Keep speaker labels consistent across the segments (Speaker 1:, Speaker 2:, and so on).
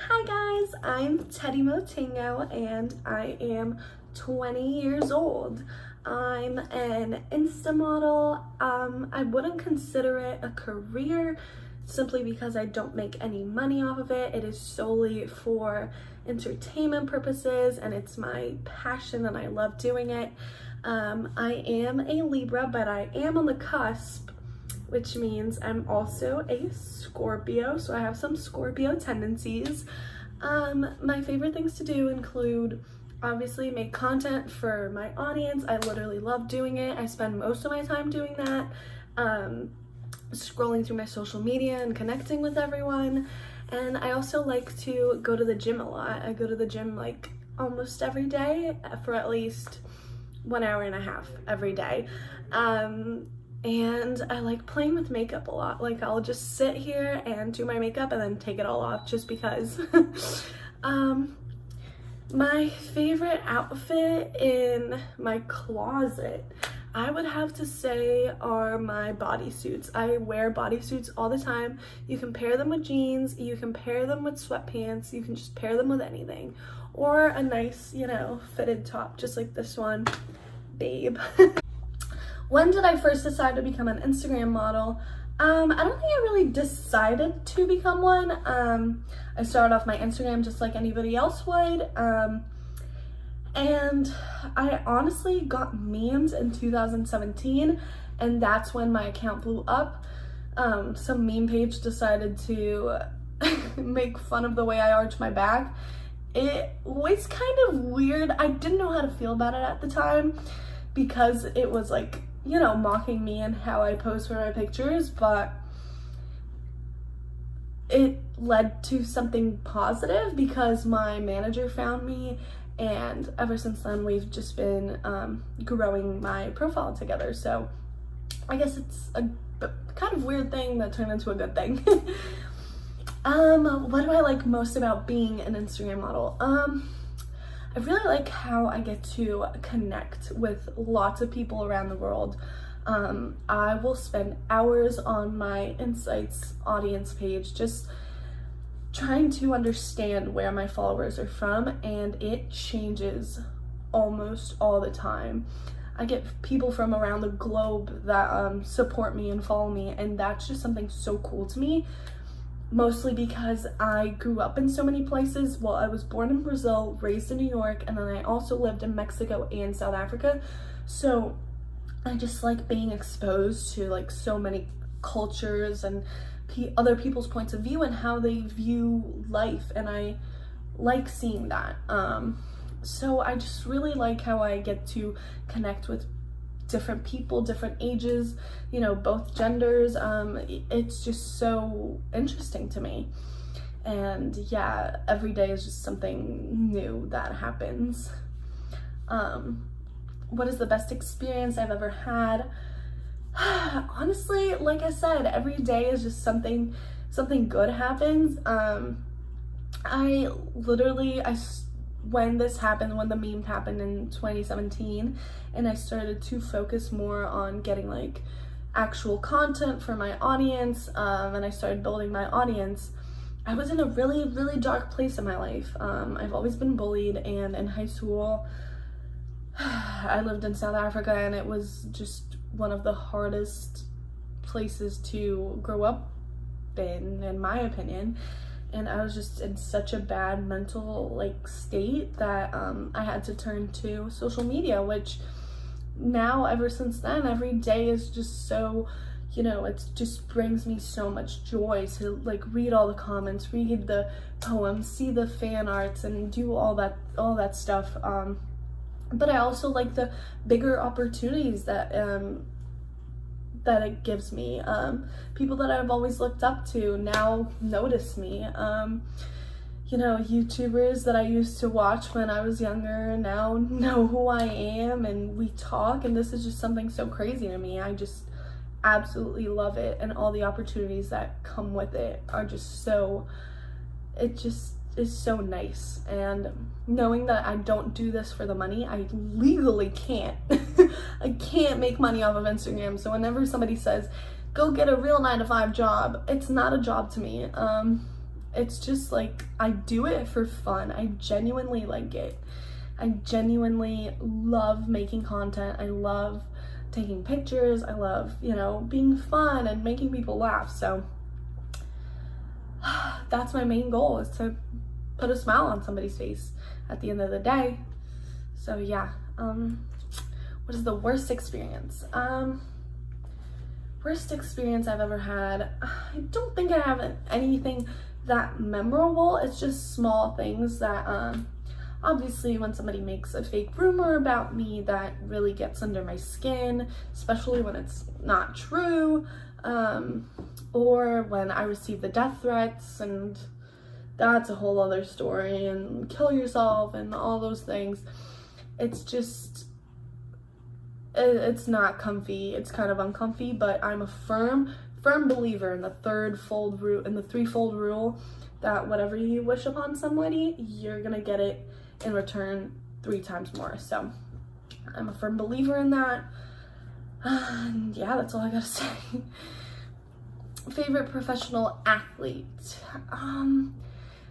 Speaker 1: Hi guys, I'm Teddy Moutinho and I am 20 years old. I'm an Insta model. I wouldn't consider it a career simply because I don't make any money off of it. It is solely for entertainment purposes and it's my passion and I love doing it. I am a Libra, but I am on the cusp, which means I'm also a Scorpio, so I have some Scorpio tendencies. My favorite things to do include obviously make content for my audience. I literally love doing it. I spend most of my time doing that, scrolling through my social media and connecting with everyone. And I also like to go to the gym a lot. I go to the gym like almost every day for at least 1.5 hours every day. And I like playing with makeup a lot. Like I'll just sit here and do my makeup and then take it all off just because. My favorite outfit in my closet, I would have to say, are my bodysuits. I wear bodysuits all the time. You can pair them with jeans, you can pair them with sweatpants, you can just pair them with anything. Or a nice, fitted top, just like this one, babe. When did I first decide to become an Instagram model? I don't think I really decided to become one. I started off my Instagram just like anybody else would. And I honestly got memes in 2017 and that's when my account blew up. Some meme page decided to make fun of the way I arch my back. It was kind of weird. I didn't know how to feel about it at the time because it was like, mocking me and how I pose for my pictures, but it led to something positive because my manager found me, and ever since then we've just been growing my profile together. So I guess it's a kind of weird thing that turned into a good thing. What do I like most about being an Instagram model? I really like how I get to connect with lots of people around the world. I will spend hours on my Insights audience page just trying to understand where my followers are from, and it changes almost all the time. I get people from around the globe that support me and follow me, and that's just something so cool to me. Mostly because I grew up in so many places. Well, I was born in Brazil, raised in New York, and then I also lived in Mexico and South Africa. So I just like being exposed to like so many cultures and other people's points of view and how they view life, and I like seeing that. So I just really like how I get to connect with different people, different ages, both genders. It's just so interesting to me. And yeah, every day is just something new that happens. What is the best experience I've ever had? Honestly, like I said, every day is just something good happens. When the meme happened in 2017, and I started to focus more on getting like actual content for my audience, and I started building my audience, I was in a really, really dark place in my life. I've always been bullied, and in high school, I lived in South Africa, and it was just one of the hardest places to grow up in my opinion. And I was just in such a bad mental state that I had to turn to social media, which now ever since then, every day is just so, it just brings me so much joy to read all the comments, read the poems, see the fan arts, and do all that stuff. But I also like the bigger opportunities that it gives me. People that I've always looked up to now notice me. YouTubers that I used to watch when I was younger now know who I am, and we talk, and this is just something so crazy to me. I just absolutely love it, and all the opportunities that come with it are just so, it just is so nice. And knowing that I don't do this for the money, I legally can't. I can't make money off of Instagram. So whenever somebody says, go get a real 9-to-5 job, it's not a job to me. It's just like, I do it for fun. I genuinely like it. I genuinely love making content. I love taking pictures. I love, you know, being fun and making people laugh. So that's my main goal, is to put a smile on somebody's face at the end of the day. So yeah, what is the worst experience? Worst experience I've ever had. I don't think I have anything that memorable. It's just small things that, obviously when somebody makes a fake rumor about me, that really gets under my skin, especially when it's not true, or when I receive the death threats, and that's a whole other story, and kill yourself and all those things. It's just, it's not comfy. It's kind of uncomfy, but I'm a firm believer in the threefold rule, that whatever you wish upon somebody, you're gonna get it in return 3 times more. So I'm a firm believer in that. Yeah, that's all I gotta say. Favorite professional athlete.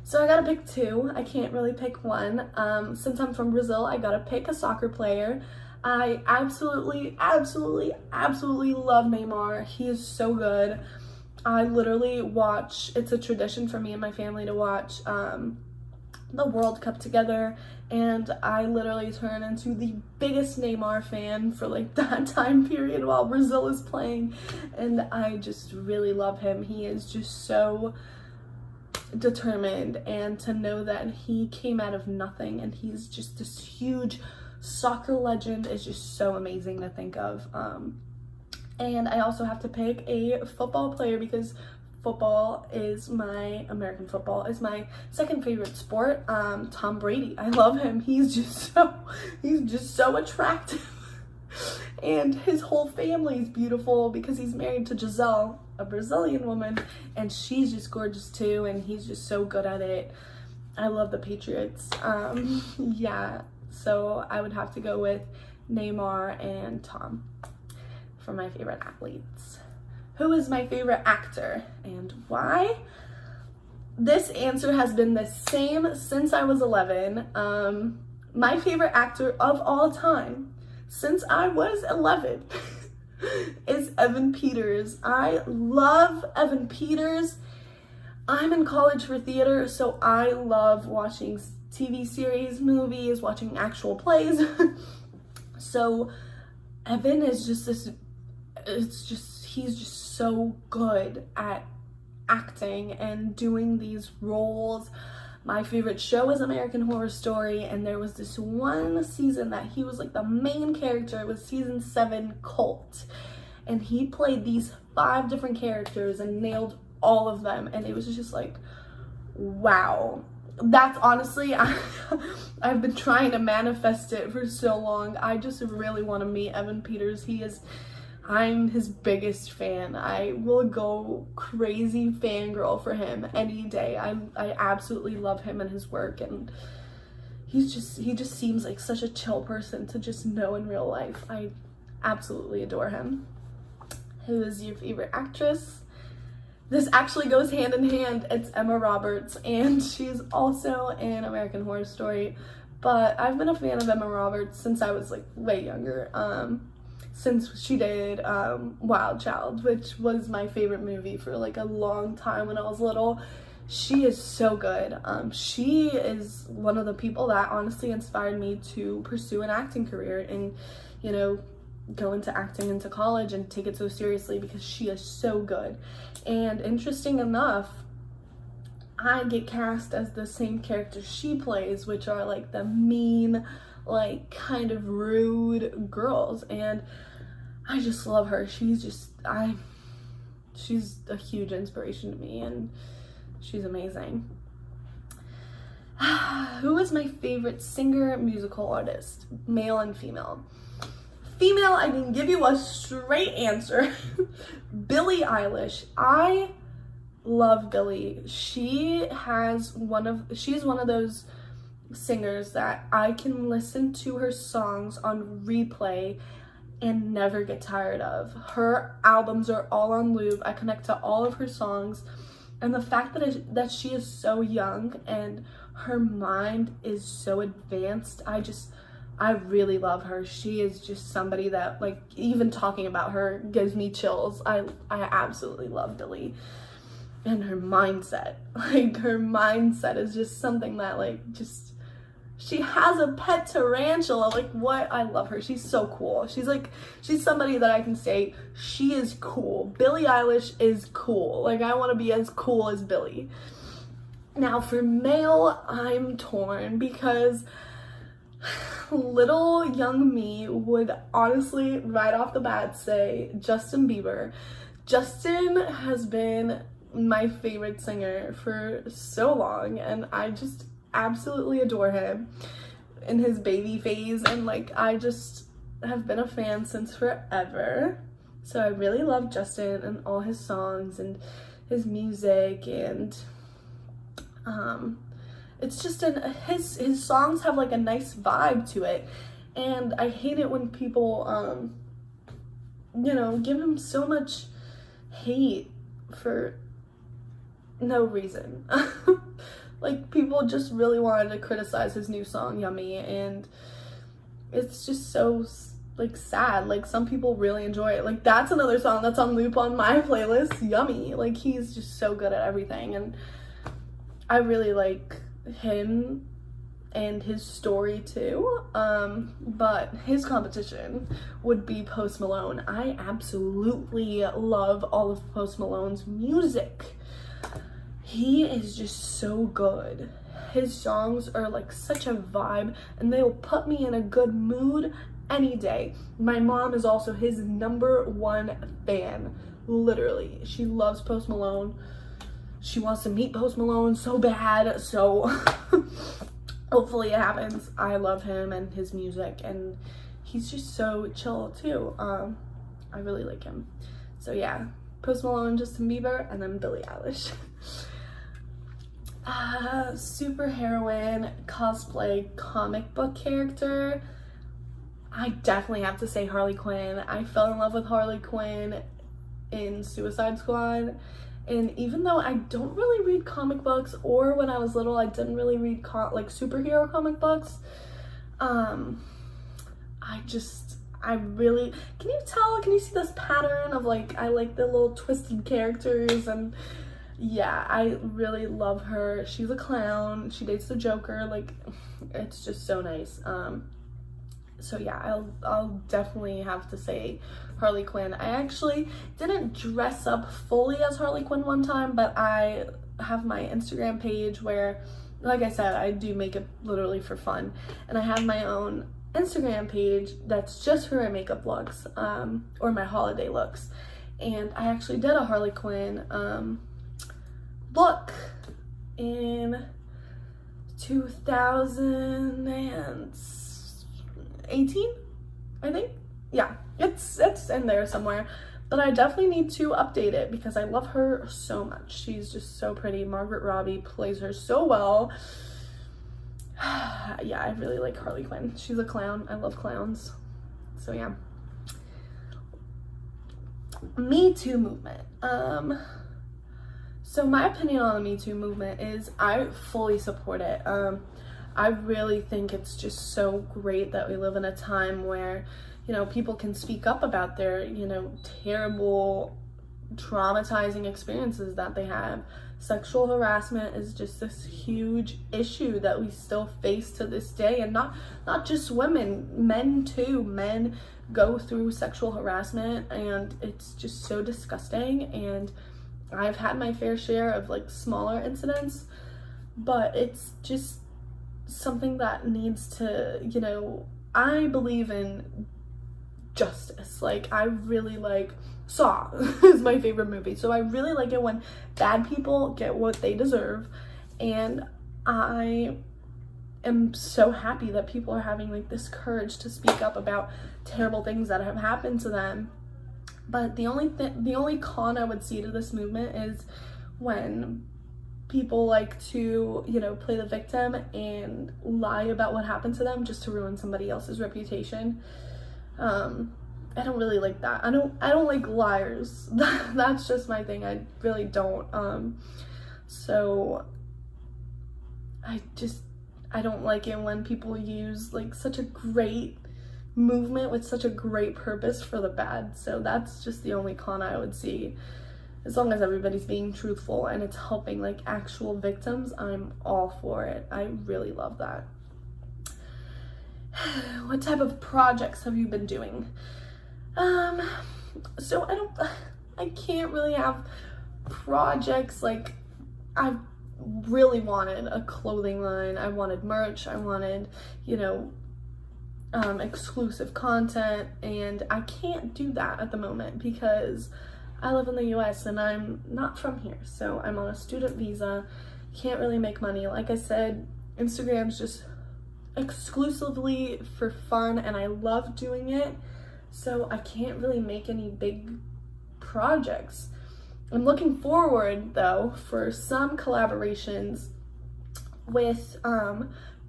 Speaker 1: So I gotta pick 2. I can't really pick one. Since I'm from Brazil, I gotta pick a soccer player. I absolutely love Neymar. He is so good. I literally watch, it's a tradition for me and my family to watch the World Cup together, and I literally turn into the biggest Neymar fan for like that time period while Brazil is playing, and I just really love him. He is just so determined, and to know that he came out of nothing and he's just this huge soccer legend is just so amazing to think of. And I also have to pick a football player, because American football is my second favorite sport. Tom Brady. I love him. He's just so attractive. And his whole family is beautiful, because he's married to Giselle, a Brazilian woman, and she's just gorgeous too, and he's just so good at it. I love the Patriots. Yeah, so I would have to go with Neymar and Tom for my favorite athletes. Who is my favorite actor and why? This answer has been the same since I was 11. My favorite actor of all time, since I was 11, is Evan Peters. I love Evan Peters. I'm in college for theater, so I love watching TV series, movies, watching actual plays. So Evan is just this, he's just so good at acting and doing these roles. My favorite show is American Horror Story, and there was this one season that he was like the main character. It was season 7, Cult, and he played these 5 different characters and nailed all of them, and it was just like, wow. That's honestly, I've been trying to manifest it for so long. I just really want to meet Evan Peters. I'm his biggest fan. I will go crazy fangirl for him any day. I absolutely love him and his work, and he just seems like such a chill person to just know in real life. I absolutely adore him. Who is your favorite actress? This actually goes hand in hand. It's Emma Roberts, and she's also in American Horror Story, but I've been a fan of Emma Roberts since I was like way younger. Since she did Wild Child, which was my favorite movie for like a long time when I was little. She is so good. She is one of the people that honestly inspired me to pursue an acting career and, you know, go into acting into college and take it so seriously, because she is so good. And interesting enough, I get cast as the same character she plays, which are like the mean, like kind of rude girls, and I just love her. She's a huge inspiration to me, and she's amazing. Who is my favorite singer, musical artist, male and female? Female, I can give you a straight answer. Billie Eilish. I love Billie. She's one of those singers that I can listen to her songs on replay and never get tired of. Her albums are all on loop. I connect to all of her songs. And the fact that she is so young and her mind is so advanced, I really love her. She is just somebody that, like, even talking about her gives me chills. I absolutely love Billie. And her mindset, like, her mindset is just something that, like, just, she has a pet tarantula. Like, what? I love her. She's so cool. She's somebody that I can say, she is cool. Billie Eilish is cool. Like, I want to be as cool as Billie. Now, for male, I'm torn because little young me would honestly, right off the bat, say Justin Bieber. Justin has been my favorite singer for so long, and I just absolutely adore him in his baby phase, and like, I just have been a fan since forever. So I really love Justin and all his songs and his music, and it's just his songs have like a nice vibe to it, and I hate it when people give him so much hate for no reason. Like, people just really wanted to criticize his new song Yummy, and it's just so, like, sad. Like, some people really enjoy it. Like, that's another song that's on loop on my playlist, Yummy. Like, he's just so good at everything, and I really like him and his story too, but his competition would be Post Malone. I absolutely love all of Post Malone's music. He is just so good. His songs are like such a vibe, and they will put me in a good mood any day. My mom is also his #1 fan, literally. She loves Post Malone. She wants to meet Post Malone so bad, so hopefully it happens. I love him and his music, and he's just so chill too. I really like him. So yeah, Post Malone, Justin Bieber, and then Billie Eilish. Superheroine, cosplay, comic book character. I definitely have to say Harley Quinn. I fell in love with Harley Quinn in Suicide Squad. And even though I don't really read comic books, or when I was little, I didn't really read like superhero comic books, I really, can you see this pattern of like, I like the little twisted characters, and yeah, I really love her. She's a clown. She dates the Joker. Like, it's just so nice. So yeah, I'll definitely have to say Harley Quinn. I actually didn't dress up fully as Harley Quinn one time, but I have my Instagram page where, like I said, I do makeup literally for fun, and I have my own Instagram page that's just for my makeup looks, or my holiday looks, and I actually did a Harley Quinn look in 2018, I think. Yeah, it's in there somewhere, but I definitely need to update it because I love her so much. She's just so pretty. Margaret Robbie plays her so well. Yeah, I really like Harley Quinn. She's a clown. I love clowns. So yeah. Me Too movement. So my opinion on the Me Too movement is I fully support it. I really think it's just so great that we live in a time where, people can speak up about their, terrible, traumatizing experiences that they have. Sexual harassment is just this huge issue that we still face to this day, and not just women, men too. Men go through sexual harassment, and it's just so disgusting, and I've had my fair share of like smaller incidents, but it's just something that needs to, I believe in justice. Like, I really like Saw is my favorite movie, so I really like it when bad people get what they deserve, and I am so happy that people are having like this courage to speak up about terrible things that have happened to them. But the only con I would see to this movement is when people like to, play the victim and lie about what happened to them just to ruin somebody else's reputation. I don't really like that. I don't like liars. That's just my thing. I really don't. So I don't like it when people use like such a great movement with such a great purpose for the bad. So that's just the only con I would see. As long as everybody's being truthful and it's helping like actual victims, I'm all for it. I really love that. What type of projects have you been doing? So I can't really have projects. Like, I really wanted a clothing line, I wanted merch, I wanted, you know, exclusive content, and I can't do that at the moment because I live in the US and I'm not from here. So I'm on a student visa, can't really make money. Like I said, Instagram's just exclusively for fun and I love doing it. So I can't really make any big projects. I'm looking forward though for some collaborations with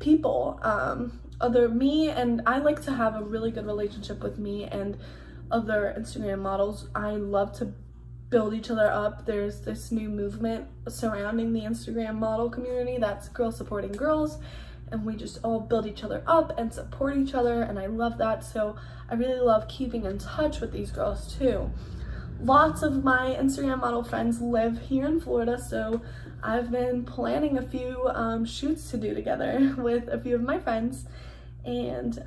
Speaker 1: people, other me, and I like to have a really good relationship with me and other Instagram models. I love to build each other up. There's this new movement surrounding the Instagram model community that's girls supporting girls, and we just all build each other up and support each other, and I love that. So I really love keeping in touch with these girls too. Lots of my Instagram model friends live here in Florida, so I've been planning a few shoots to do together with a few of my friends, and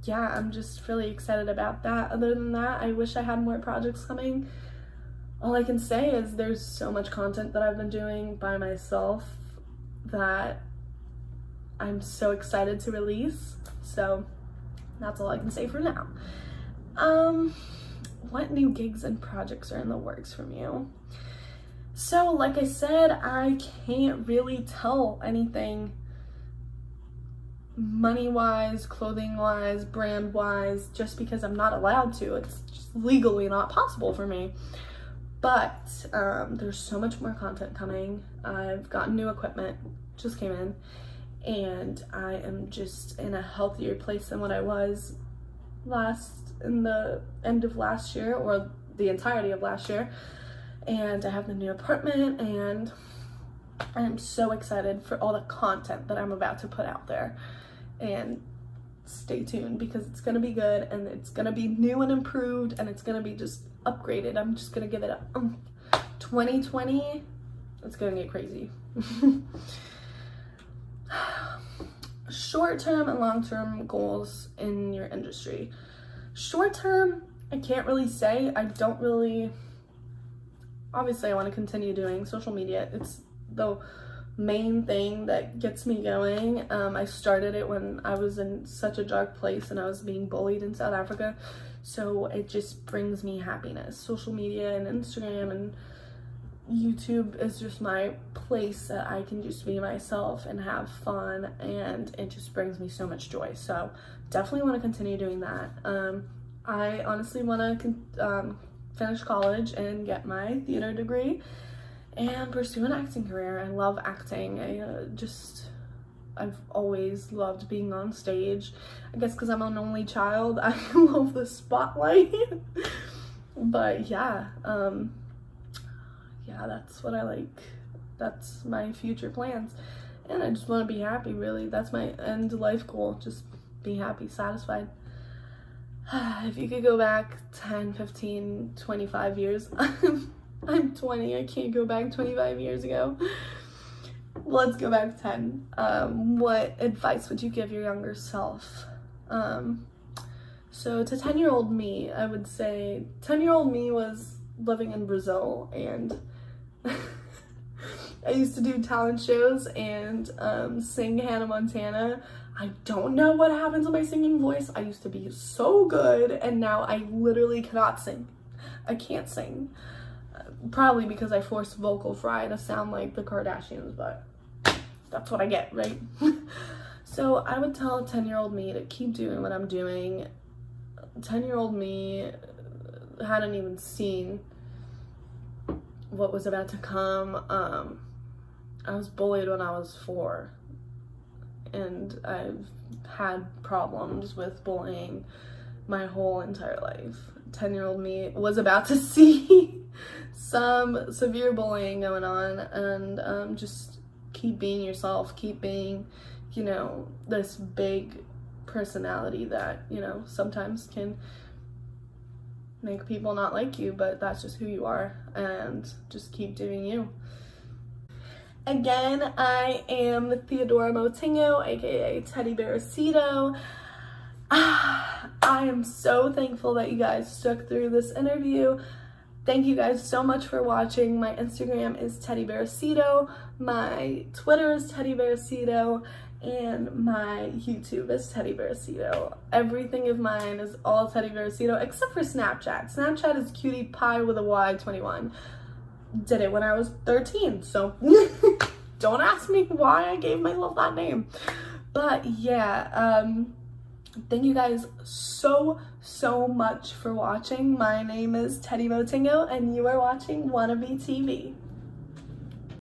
Speaker 1: yeah, I'm just really excited about that. Other than that, I wish I had more projects coming. All I can say is there's so much content that I've been doing by myself that I'm so excited to release. So that's all I can say for now. What new gigs and projects are in the works from you? So like I said, I can't really tell anything money-wise, clothing-wise, brand-wise, just because I'm not allowed to. It's just legally not possible for me. But there's so much more content coming. I've gotten new equipment, just came in, and I am just in a healthier place than what I was in the end of last year, or the entirety of last year. And I have the new apartment, and I'm so excited for all the content that I'm about to put out there. And stay tuned because it's gonna be good, and it's gonna be new and improved, and it's gonna be just upgraded. I'm just gonna give it a 2020, it's gonna get crazy. Short-term and long-term goals in your industry. Short-term, I can't really say. Obviously I want to continue doing social media. It's the main thing that gets me going. I started it when I was in such a dark place and I was being bullied in South Africa. So it just brings me happiness. Social media and Instagram and YouTube is just my place that I can just be myself and have fun, and it just brings me so much joy. So definitely want to continue doing that. I honestly want to finish college and get my theater degree and pursue an acting career. I love acting. I've always loved being on stage. I guess because I'm an only child, I love the spotlight. But yeah, that's what I like. That's my future plans. And I just want to be happy, really. That's my end life goal. Just be happy, satisfied. If you could go back 10, 15, 25 years, I'm 20, I can't go back 25 years ago. Let's go back 10. What advice would you give your younger self? So to 10-year-old me, I would say 10-year-old me was living in Brazil, and I used to do talent shows and sing Hannah Montana. I don't know what happened to my singing voice. I used to be so good, and now I literally cannot sing. I can't sing. Probably because I forced vocal fry to sound like the Kardashians, but that's what I get, right? So I would tell 10-year-old me to keep doing what I'm doing. 10-year-old me hadn't even seen what was about to come. I was bullied when I was 4, and I've had problems with bullying my whole entire life. 10-year-old me was about to see some severe bullying going on, and just keep being yourself, keep being, you know, this big personality that, you know, sometimes can make people not like you, but that's just who you are, and just keep doing you. Again, I am Theodora Moutinho, aka Teddy Bearcito. I am so thankful that you guys stuck through this interview. Thank you guys so much for watching. My Instagram is Teddy Bearcito, my Twitter is Teddy Bearcito, and my YouTube is Teddy Bearcito. Everything of mine is all Teddy Bearcito except for Snapchat. Snapchat is Cutie Pie with a Y 21. Did it when I was 13, so don't ask me why I gave myself that name. But yeah, thank you guys so much for watching. My name is Teddy Moutinho, and you are watching Wannabe TV.